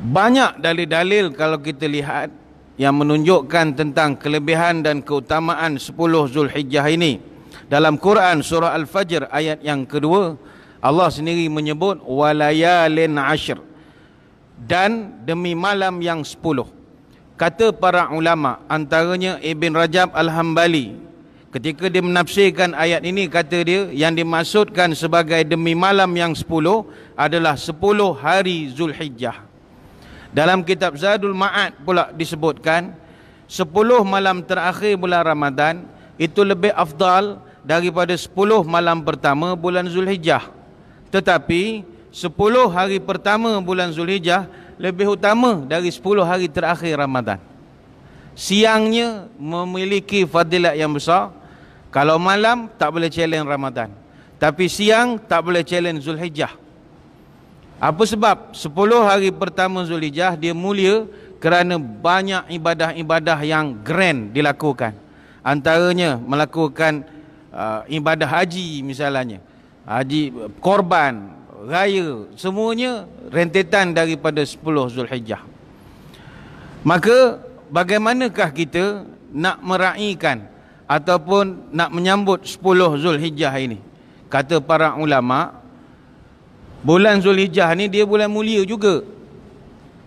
Banyak dalil-dalil kalau kita lihat yang menunjukkan tentang kelebihan dan keutamaan 10 Zulhijjah ini. Dalam Quran surah Al-Fajr ayat yang kedua, Allah sendiri menyebut walayalin ashr, dan demi malam yang 10. Kata para ulama, antaranya Ibn Rajab Al-Hambali, ketika dia menafsirkan ayat ini, kata dia yang dimaksudkan sebagai demi malam yang 10 adalah 10 hari Zulhijjah. Dalam kitab Zadul Ma'ad pula disebutkan 10 malam terakhir bulan Ramadan itu lebih afdal daripada 10 malam pertama bulan Zulhijjah. Tetapi 10 hari pertama bulan Zulhijjah lebih utama dari 10 hari terakhir Ramadan. Siangnya memiliki fadilat yang besar. Kalau malam tak boleh challenge Ramadan, tapi siang tak boleh challenge Zulhijjah. Apa sebab? 10 hari pertama Zulhijjah dia mulia kerana banyak ibadah-ibadah yang grand dilakukan. Antaranya melakukan ibadah haji misalnya. Haji, korban, raya, semuanya rentetan daripada 10 Zulhijjah. Maka bagaimanakah kita nak meraihkan ataupun nak menyambut 10 Zulhijjah ini? Kata para ulama, bulan Zulhijjah ni dia bulan mulia juga.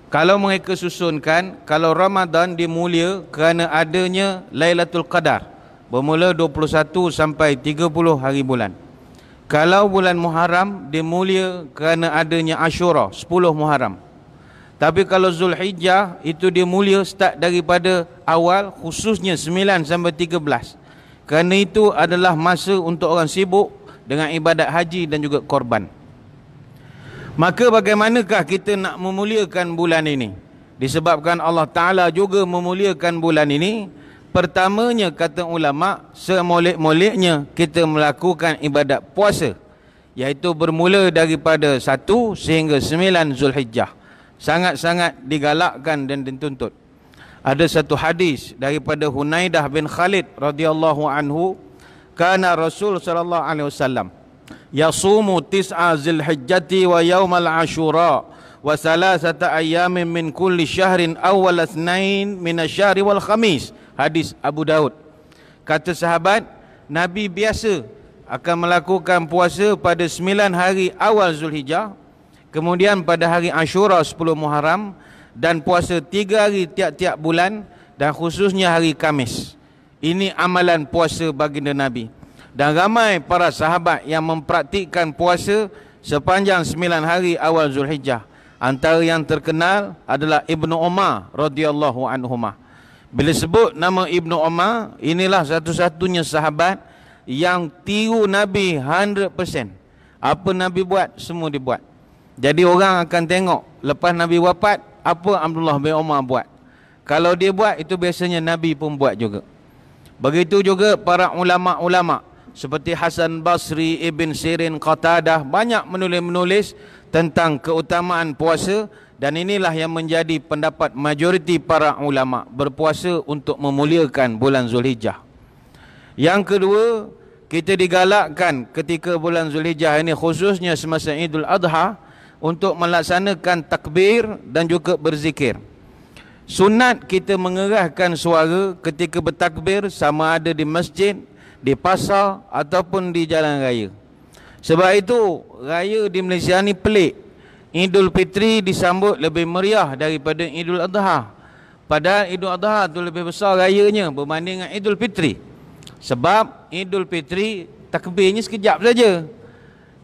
Kalau mereka susunkan, kalau Ramadan dia mulia kerana adanya Lailatul Qadar, bermula 21 sampai 30 hari bulan. Kalau bulan Muharram dia mulia kerana adanya Ashura, 10 Muharram. Tapi kalau Zulhijjah itu dia mulia start daripada awal, khususnya 9 sampai 13. Kerana itu adalah masa untuk orang sibuk dengan ibadat haji dan juga korban. Maka bagaimanakah kita nak memuliakan bulan ini? Disebabkan Allah Ta'ala juga memuliakan bulan ini. Pertamanya kata ulama, semolek-moleknya kita melakukan ibadat puasa, iaitu bermula daripada 1 sehingga 9 Zulhijjah. Sangat-sangat digalakkan dan dituntut. Ada satu hadis daripada Hunaidah bin Khalid radhiyallahu anhu, kana Rasul sallallahu alaihi wasallam yasumu tis'a Zulhijjati wa yaumal Ashura wa salasata ayyamin min kulli syahrin awwal itsnain min asy-syahri wal khamis. Hadis Abu Daud. Kata sahabat, Nabi biasa akan melakukan puasa pada 9 hari awal Zulhijjah, kemudian pada hari Ashura 10 Muharram, dan puasa 3 hari tiap-tiap bulan, dan khususnya hari Khamis. Ini amalan puasa baginda Nabi. Dan ramai para sahabat yang mempraktikkan puasa sepanjang 9 hari awal Zulhijjah. Antara yang terkenal adalah Ibnu Umar radhiyallahu anhumah. Bila sebut nama Ibnu Umar, inilah satu-satunya sahabat yang tiru Nabi 100%. Apa Nabi buat, semua dibuat. Jadi orang akan tengok lepas Nabi wafat, apa Abdullah bin Umar buat. Kalau dia buat, itu biasanya Nabi pun buat juga. Begitu juga para ulama-ulama seperti Hasan Basri, Ibn Sirin, Qatadah, banyak menulis-menulis tentang keutamaan puasa. Dan inilah yang menjadi pendapat majoriti para ulama, berpuasa untuk memuliakan bulan Zulhijjah. Yang kedua, kita digalakkan ketika bulan Zulhijjah ini, khususnya semasa Idul Adha, untuk melaksanakan takbir dan juga berzikir. Sunat kita mengerahkan suara ketika bertakbir, sama ada di masjid, di pasar ataupun di jalan raya. Sebab itu raya di Malaysia ni pelik. Idul Fitri disambut lebih meriah daripada Idul Adha. Padahal Idul Adha tu lebih besar rayanya berbanding dengan Idul Fitri. Sebab Idul Fitri takbirnya sekejap saja.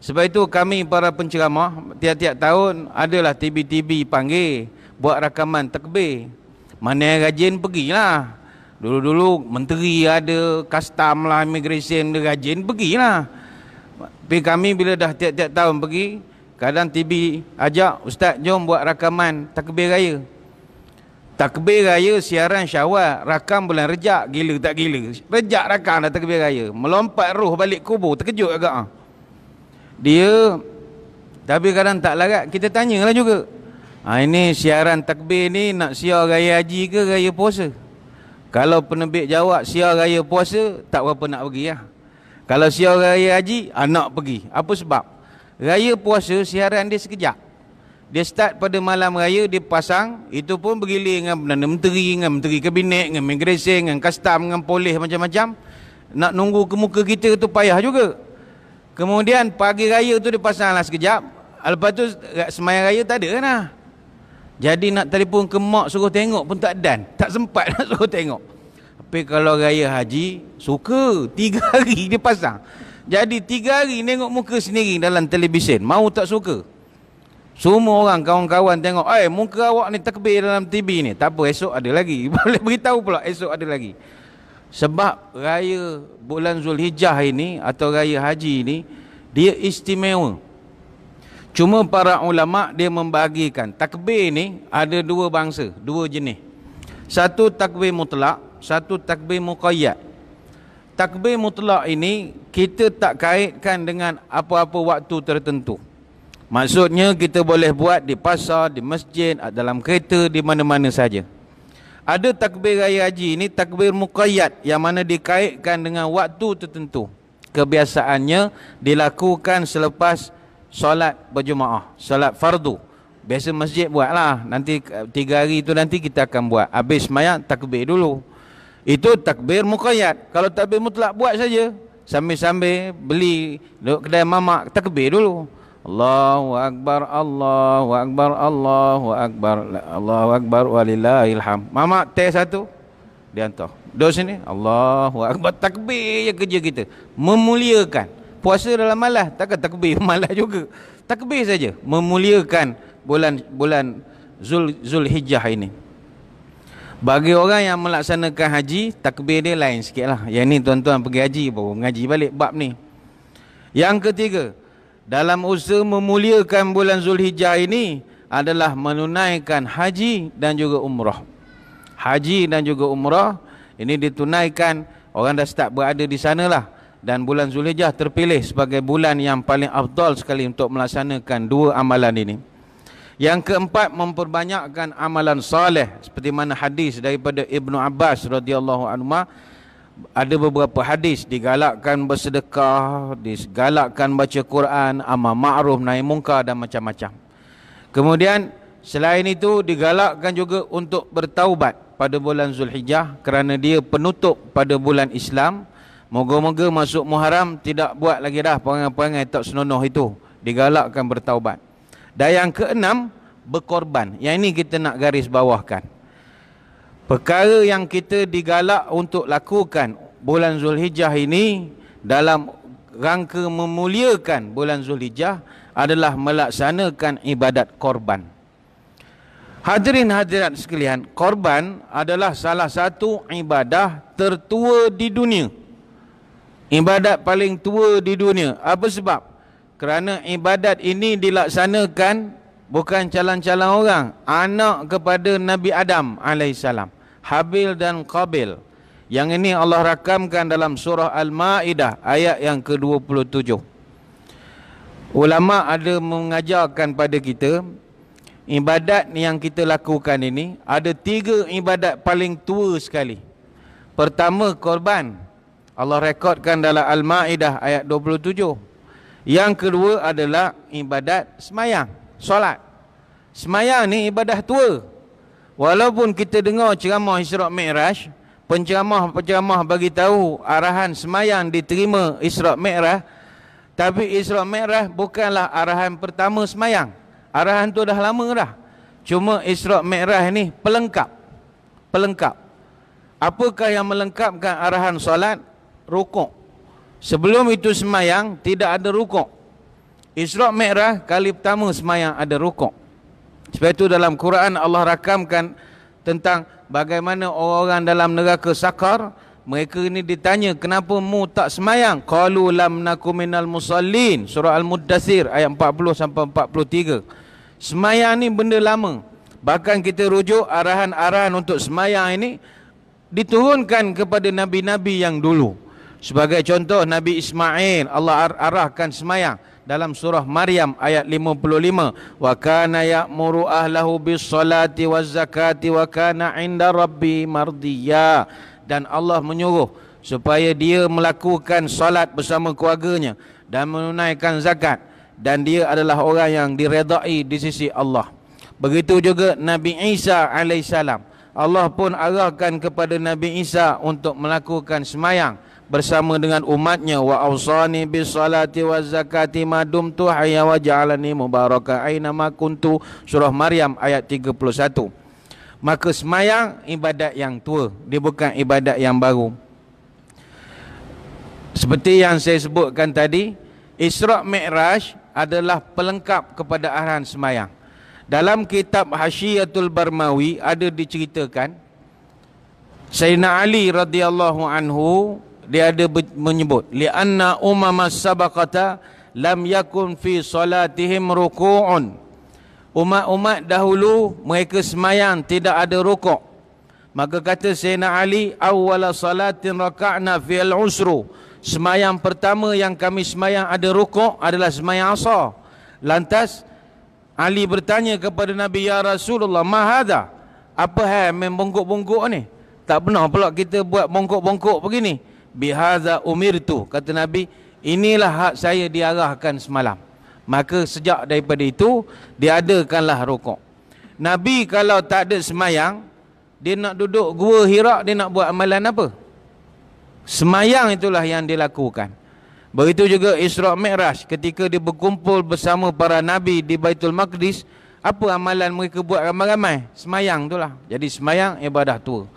Sebab itu kami para penceramah tiap-tiap tahun adalah TB-TB panggil buat rakaman takbir. Mana yang rajin pergilah. Dulu-dulu menteri ada, custom lah, immigration dia rajin pergilah. Tapi kami bila dah tiap-tiap tahun pergi, kadang TB ajak, Ustaz jom buat rakaman takbir raya. Takbir raya siaran Syawal, rakam bulan Rejab, gila tak gila. Rejab rakam dah takbir raya. Melompat roh balik kubur, terkejut agak. Dia, tapi kadang tak larat, kita tanyalah juga. Ini siaran takbir ni nak siar raya haji ke raya puasa? Kalau penerbit jawab siar raya puasa, tak berapa nak pergi lah. Kalau siar raya haji, nak pergi. Apa sebab? Raya puasa siaran dia sekejap. Dia start pada malam raya, dia pasang, itu pun bergilir dengan Perdana Menteri, dengan Menteri Kabinet, dengan Migration, dengan Custom, dengan Polis macam-macam. Nak nunggu ke muka kita tu payah juga. Kemudian pagi raya tu dia pasang lah sekejap. Lepas tu semayang raya tak ada kan lah. Jadi nak telefon ke mak suruh tengok pun tak dan. Tak sempat nak suruh tengok. Tapi kalau raya haji, suka. 3 hari dia pasang. Jadi 3 hari tengok muka sendiri dalam televisyen. Mau tak suka. Semua orang kawan-kawan tengok, muka awak ni takbir dalam TV ni. Tak apa, esok ada lagi. Boleh beritahu pula esok ada lagi. Sebab raya bulan Zulhijjah ini atau raya haji ini, dia istimewa. Cuma para ulama' dia membahagikan. Takbir ni ada 2 bangsa, 2 jenis. Satu takbir mutlak, satu takbir muqayyad. Takbir mutlak ini kita tak kaitkan dengan apa-apa waktu tertentu. Maksudnya kita boleh buat di pasar, di masjid, dalam kereta, di mana-mana saja. Ada takbir raya haji ini takbir muqayyad yang mana dikaitkan dengan waktu tertentu. Kebiasaannya dilakukan selepas solat berjemaah, solat fardu. Biasa masjid buatlah. Nanti 3 hari itu nanti kita akan buat. Habis sembahyang takbir dulu. Itu takbir muqayyad. Kalau takbir mutlak buat saja. Sambil-sambil beli duduk kedai mamak, takbir dulu. Allahu Akbar, Allahu Akbar, Allahu Akbar, Allahu Akbar, walillahil hamd. Mamak teh satu, dia hantar. Duduk sini, Allahu Akbar, takbir je kerja kita. Memuliakan. Puasa dalam malas, takkan takbir malas juga. Takbir saja, memuliakan bulan Zulhijjah ini. Bagi orang yang melaksanakan haji, takbir dia lain sikit lah. Yang ni tuan-tuan pergi haji, baru mengaji balik bab ni. Yang ketiga, dalam usaha memuliakan bulan Zulhijjah ini adalah menunaikan haji dan juga umrah. Haji dan juga umrah ini ditunaikan, orang dah start berada di sanalah. Dan bulan Zulhijjah terpilih sebagai bulan yang paling afdal sekali untuk melaksanakan 2 amalan ini. Yang keempat, memperbanyakkan amalan soleh seperti mana hadis daripada Ibnu Abbas radhiyallahu anhu. Ada beberapa hadis digalakkan bersedekah, digalakkan baca Quran, amal ma'ruf nahi munkar dan macam-macam. Kemudian selain itu digalakkan juga untuk bertaubat pada bulan Zulhijjah kerana dia penutup pada bulan Islam. Moga-moga masuk Muharram tidak buat lagi dah perangai-perangai tak senonoh itu. Digalakkan bertaubat. Dan yang keenam, berkorban. Yang ini kita nak garis bawahkan. Perkara yang kita digalak untuk lakukan bulan Zulhijjah ini dalam rangka memuliakan bulan Zulhijjah adalah melaksanakan ibadat korban. Hadirin hadirat sekalian, korban adalah salah satu ibadah tertua di dunia. Ibadat paling tua di dunia. Apa sebab? Kerana ibadat ini dilaksanakan bukan calon-calon orang, anak kepada Nabi Adam alaihissalam, Habil dan Qabil. Yang ini Allah rakamkan dalam surah Al-Ma'idah ayat yang ke-27. Ulama ada mengajarkan pada kita, ibadat yang kita lakukan ini ada 3 ibadat paling tua sekali. Pertama, korban. Allah rekodkan dalam Al-Ma'idah ayat 27. Yang kedua adalah ibadat semayang, solat. Semayang ni ibadah tua. Walaupun kita dengar ceramah Isra' Mi'raj, penceramah-penceramah bagi tahu arahan semayang diterima Isra' Mi'raj, tapi Isra' Mi'raj bukanlah arahan pertama semayang. Arahan tu dah lama dah. Cuma Isra' Mi'raj ni pelengkap. Pelengkap. Apakah yang melengkapkan arahan solat? Rukuk. Sebelum itu semayang tidak ada rukuk. Isra' Mi'raj kali pertama semayang ada rukuk. Sebab itu dalam Quran Allah rakamkan tentang bagaimana orang-orang dalam neraka sakar, mereka ini ditanya, kenapa mu tak semayang? Qalu lam nakum minal musallin. Surah Al-Muddathir ayat 40 sampai 43. Semayang ni benda lama. Bahkan kita rujuk arahan-arahan untuk semayang ini diturunkan kepada nabi-nabi yang dulu. Sebagai contoh, Nabi Ismail Allah arahkan semayang dalam surah Maryam ayat 55. Wa kana ya'muru ahlahu bis salati waz zakati wa kana 'inda rabbi mardiya. Dan Allah menyuruh supaya dia melakukan salat bersama keluarganya dan menunaikan zakat. dan dia adalah orang yang diredai di sisi Allah. Begitu juga Nabi Isa alaihissalam. Allah pun arahkan kepada Nabi Isa untuk melakukan semayang bersama dengan umatnya. Wa awsani bis salati waz zakati ma dumtu hayya wa ja'alani mubaraka aina ma kuntu. Surah Maryam ayat 31. Maka semayang ibadat yang tua, dia bukan ibadat yang baru. Seperti yang saya sebutkan tadi, Isra' Mi'raj adalah pelengkap kepada arahan semayang. Dalam kitab Hasyiatul Barmawi ada diceritakan Sayyidina Ali radhiyallahu anhu, dia ada menyebut li'anna umamas sabaqata lam yakun fi salatihim ruku'un. Umat-umat dahulu mereka semayang tidak ada rukuk. Maka kata Sayyidina Ali, awwala salatin raka'na fi'al usru. Semayang pertama yang kami semayang ada rukuk adalah semayang asar. Lantas Ali bertanya kepada Nabi, ya Rasulullah, ma hadha? Apa hal main bongkok-bongkok ni? Tak pernah pula kita buat bongkok-bongkok begini. Bihadza umirtu, kata Nabi, inilah hak saya diarahkan semalam. Maka sejak daripada itu diadakanlah rukuk. Nabi kalau tak ada semayang, dia nak duduk gua Hira, dia nak buat amalan apa? Semayang itulah yang dilakukan. Begitu juga Isra' Mi'raj, ketika dia berkumpul bersama para nabi di Baitul Maqdis, apa amalan mereka buat ramai-ramai? Semayang itulah. Jadi semayang ibadah tua.